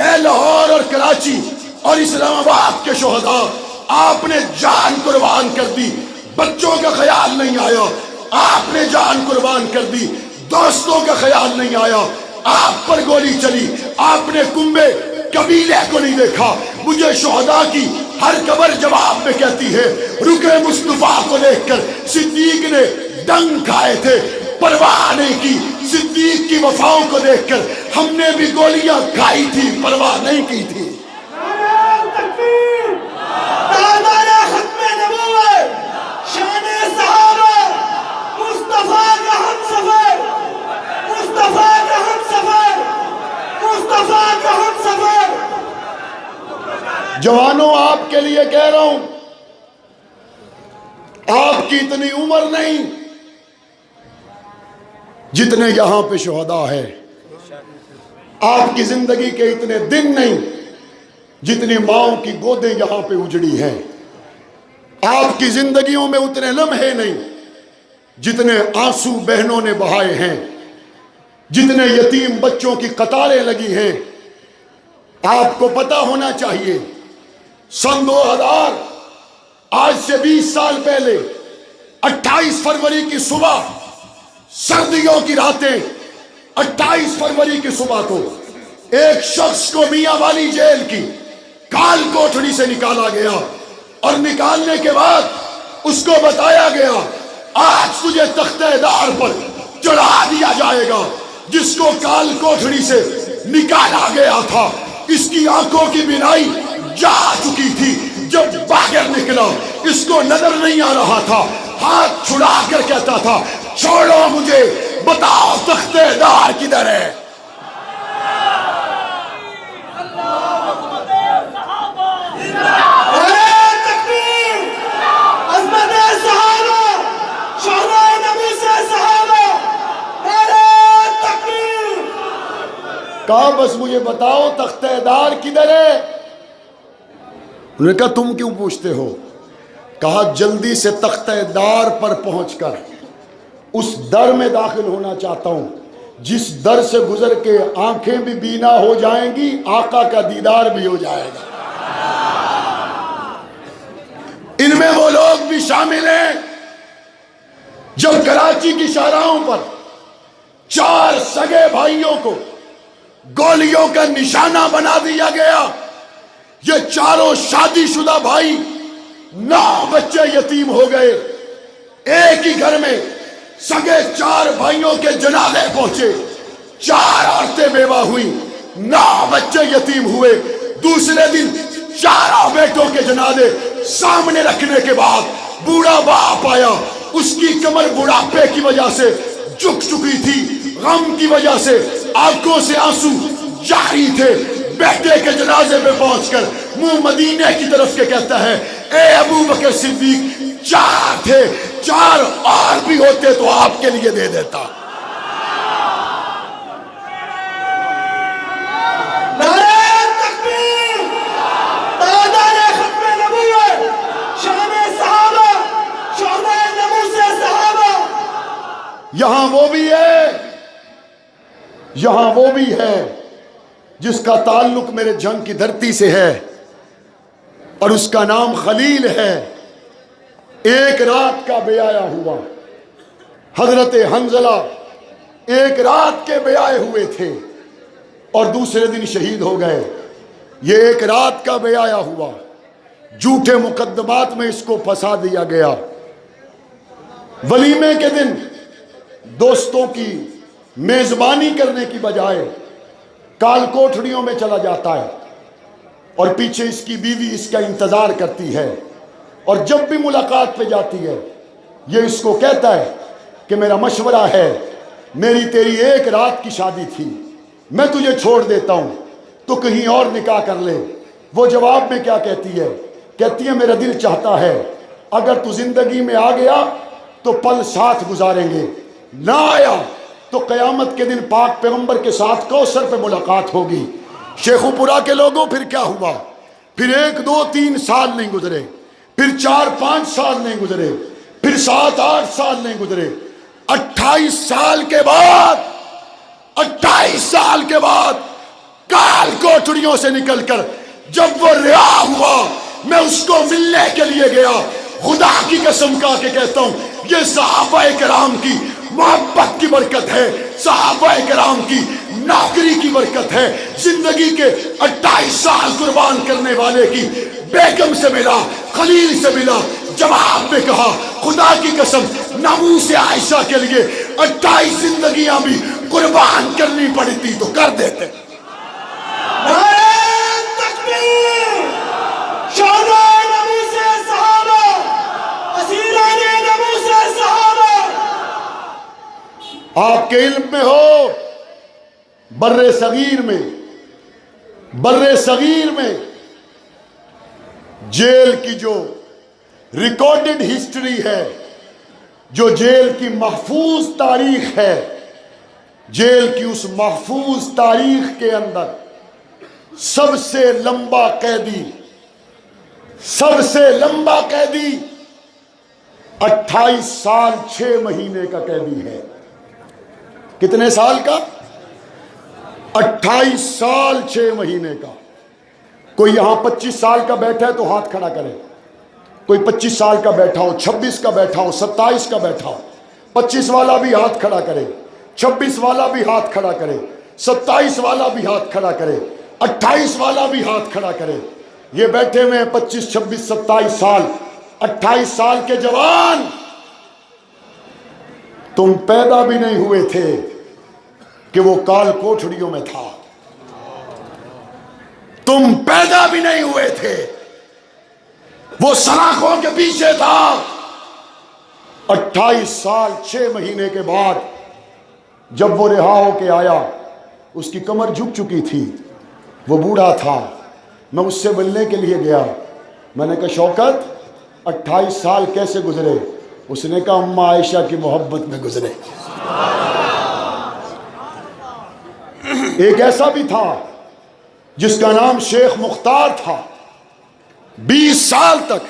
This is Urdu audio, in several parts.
اے لاہور اور کراچی اور اسلام آباد کے شہداء، آپ نے جان قربان کر دی، بچوں کا خیال نہیں آیا، آپ نے جان قربان کر دی، دوستوں کا خیال نہیں آیا، آپ پر گولی چلی، آپ نے کنبے قبیلے کو نہیں دیکھا۔ مجھے شہداء کی ہر قبر جواب میں کہتی ہے، رکے مصطفیٰ کو دیکھ کر صدیق نے ڈنگ کھائے تھے، پرواہ نہیں کی۔ صدیق کی وفاؤں کو دیکھ کر ہم نے بھی گولیاں کھائی تھی، پرواہ نہیں کی تھی۔ جوانوں، آپ کے لیے کہہ رہا ہوں، آپ کی اتنی عمر نہیں جتنے یہاں پہ شہداء ہے، آپ کی زندگی کے اتنے دن نہیں جتنی ماؤں کی گودیں یہاں پہ اجڑی ہیں، آپ کی زندگیوں میں اتنے لمحے نہیں جتنے آنسو بہنوں نے بہائے ہیں، جتنے یتیم بچوں کی قطاریں لگی ہیں۔ آپ کو پتہ ہونا چاہیے، سن 2000 آج سے 20 سال پہلے 28 فروری کی صبح، سردیوں کی راتیں، 28 فروری کی صبح کو ایک شخص کو میاں والی جیل کی کال کوٹڑی سے نکالا گیا، اور نکالنے کے بعد اس کو بتایا گیا، آج تجھے تختہ دار پر چڑھا دیا جائے گا۔ جس کو کال کوٹڑی سے نکالا گیا تھا، اس کی آنکھوں کی بینائی جا چکی تھی، جب باہر نکلا اس کو نظر نہیں آ رہا تھا، ہاتھ چھڑا کر کہتا تھا، چھوڑو مجھے، بتاؤ تختہ دار کدھر ہے؟ کہا بس مجھے بتاؤ تختہ دار کدھر ہے؟ انہوں نے کہا تم کیوں پوچھتے ہو؟ کہا جلدی سے تختہ دار پر پہنچ کر اس در میں داخل ہونا چاہتا ہوں جس در سے گزر کے آنکھیں بھی بینا ہو جائیں گی، آقا کا دیدار بھی ہو جائے گا۔ ان میں وہ لوگ بھی شامل ہیں جب کراچی کی شاہراہوں پر 4 سگے بھائیوں کو گولیوں کا نشانہ بنا دیا گیا۔ یہ چاروں شادی شدہ بھائی، 9 بچے یتیم ہو گئے۔ ایک ہی گھر میں سگے 4 بھائیوں کے جنازے پہنچے، 4 عورتیں بیوہ ہوئیں، 9 بچے یتیم ہوئے۔ دوسرے دن 4 بیٹوں کے جنازے سامنے رکھنے کے بعد بوڑھا باپ آیا، اس کی کمر بڑھاپے کی وجہ سے جھک چکی تھی، غم کی وجہ سے آنکھوں سے آنسو جاری تھے۔ بیٹے کے جنازے میں پہنچ کر منہ مدینے کی طرف کے کہتا ہے، اے ابو بکر صدیق، 4 تھے، 4 اور بھی ہوتے تو آپ کے لیے دے دیتا۔ یہاں وہ بھی ہے، یہاں وہ بھی ہے جس کا تعلق میرے جنگ کی دھرتی سے ہے، اور اس کا نام خلیل ہے۔ ایک رات کا بیایا ہوا، حضرت حنظلہ ایک رات کے بیائے ہوئے تھے اور دوسرے دن شہید ہو گئے۔ یہ ایک رات کا بیایا ہوا، جھوٹے مقدمات میں اس کو پھنسا دیا گیا۔ ولیمے کے دن دوستوں کی میزبانی کرنے کی بجائے کال کوٹھڑیوں میں چلا جاتا ہے، اور پیچھے اس کی بیوی اس کا انتظار کرتی ہے، اور جب بھی ملاقات پہ جاتی ہے یہ اس کو کہتا ہے کہ میرا مشورہ ہے، میری تیری ایک رات کی شادی تھی، میں تجھے چھوڑ دیتا ہوں تو کہیں اور نکاح کر لے۔ وہ جواب میں کیا کہتی ہے؟ کہتی ہے میرا دل چاہتا ہے اگر تو زندگی میں آ گیا تو پل ساتھ گزاریں گے، نہ آیا تو قیامت کے دن پاک پیغمبر کے ساتھ کوثر پہ ملاقات ہوگی۔ شیخو پورا کے لوگوں پھر کیا ہوا؟ پھر 1 2 3 سال نہیں گزرے، پھر 4 5 سال نہیں گزرے، پھر 7 8 سال نہیں گزرے، 28 سال کے بعد کال کوٹڑیوں سے نکل کر جب وہ رہا ہوا میں اس کو ملنے کے لیے گیا. خدا کی قسم کھا کے کہتا ہوں یہ صحابہ کرام کی محبت کی برکت ہے, صحابہ کرام کی نوکری کی برکت ہے. زندگی کے 28 سال قربان کرنے والے کی بیگم سے ملا, خلیل سے ملا, جواب میں کہا خدا کی قسم ناموس عائشہ کے لیے 28 زندگیاں بھی قربان کرنی پڑتی تو کر دیتے. آپ کے علم میں ہو بر صغیر میں جیل کی جو ریکارڈڈ ہسٹری ہے, جو جیل کی محفوظ تاریخ ہے, جیل کی اس محفوظ تاریخ کے اندر سب سے لمبا قیدی 28 سال 6 مہینے کا قیدی ہے. کتنے سال کا؟ 28 سال 6 مہینے کا. کوئی یہاں 25 سال کا بیٹھا ہے تو ہاتھ کھڑا کرے. کوئی 25 سال کا بیٹھا ہو, 26 کا بیٹھا ہو, 27 کا بیٹھا ہو, 25 والا بھی ہاتھ کھڑا کرے, 26 والا بھی ہاتھ کھڑا کرے, 27 والا بھی ہاتھ کھڑا کرے, 28 والا بھی ہاتھ کھڑا کرے. یہ بیٹھے ہوئے 25 26 27 سال, 28 سال کے جوان, تم پیدا بھی نہیں ہوئے تھے کہ وہ کال کوٹھڑیوں میں تھا. تم پیدا بھی نہیں ہوئے تھے, وہ سلاخوں کے پیچھے تھا. 28 سال 6 مہینے کے بعد جب وہ رہا ہو کے آیا, اس کی کمر جھک چکی تھی, وہ بوڑھا تھا. میں اس سے ملنے کے لیے گیا. میں نے کہا شوکت 28 سال کیسے گزرے؟ اس نے کہا اماں عائشہ کی محبت میں گزرے. ایک ایسا بھی تھا جس کا نام شیخ مختار تھا, 20 سال تک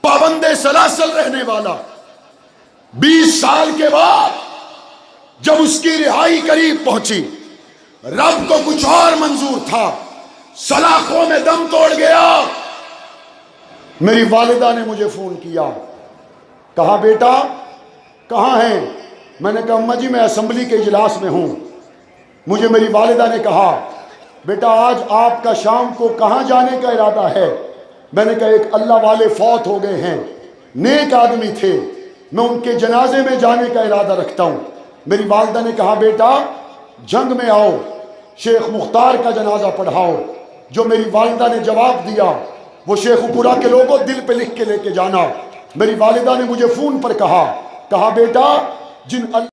پابند سلاسل رہنے والا. 20 سال کے بعد جب اس کی رہائی قریب پہنچی, رب کو کچھ اور منظور تھا, سلاخوں میں دم توڑ گیا. میری والدہ نے مجھے فون کیا, کہا بیٹا کہاں ہیں؟ میں نے کہا اماں جی میں اسمبلی کے اجلاس میں ہوں. مجھے میری والدہ نے کہا بیٹا آج آپ کا شام کو کہاں جانے کا ارادہ ہے؟ میں نے کہا ایک اللہ والے فوت ہو گئے ہیں, نیک آدمی تھے, میں ان کے جنازے میں جانے کا ارادہ رکھتا ہوں. میری والدہ نے کہا بیٹا جنگ میں آؤ, شیخ مختار کا جنازہ پڑھاؤ. جو میری والدہ نے جواب دیا وہ شیخ پورا کے لوگوں دل پہ لکھ کے لے کے جانا. میری والدہ نے مجھے فون پر کہا بیٹا جن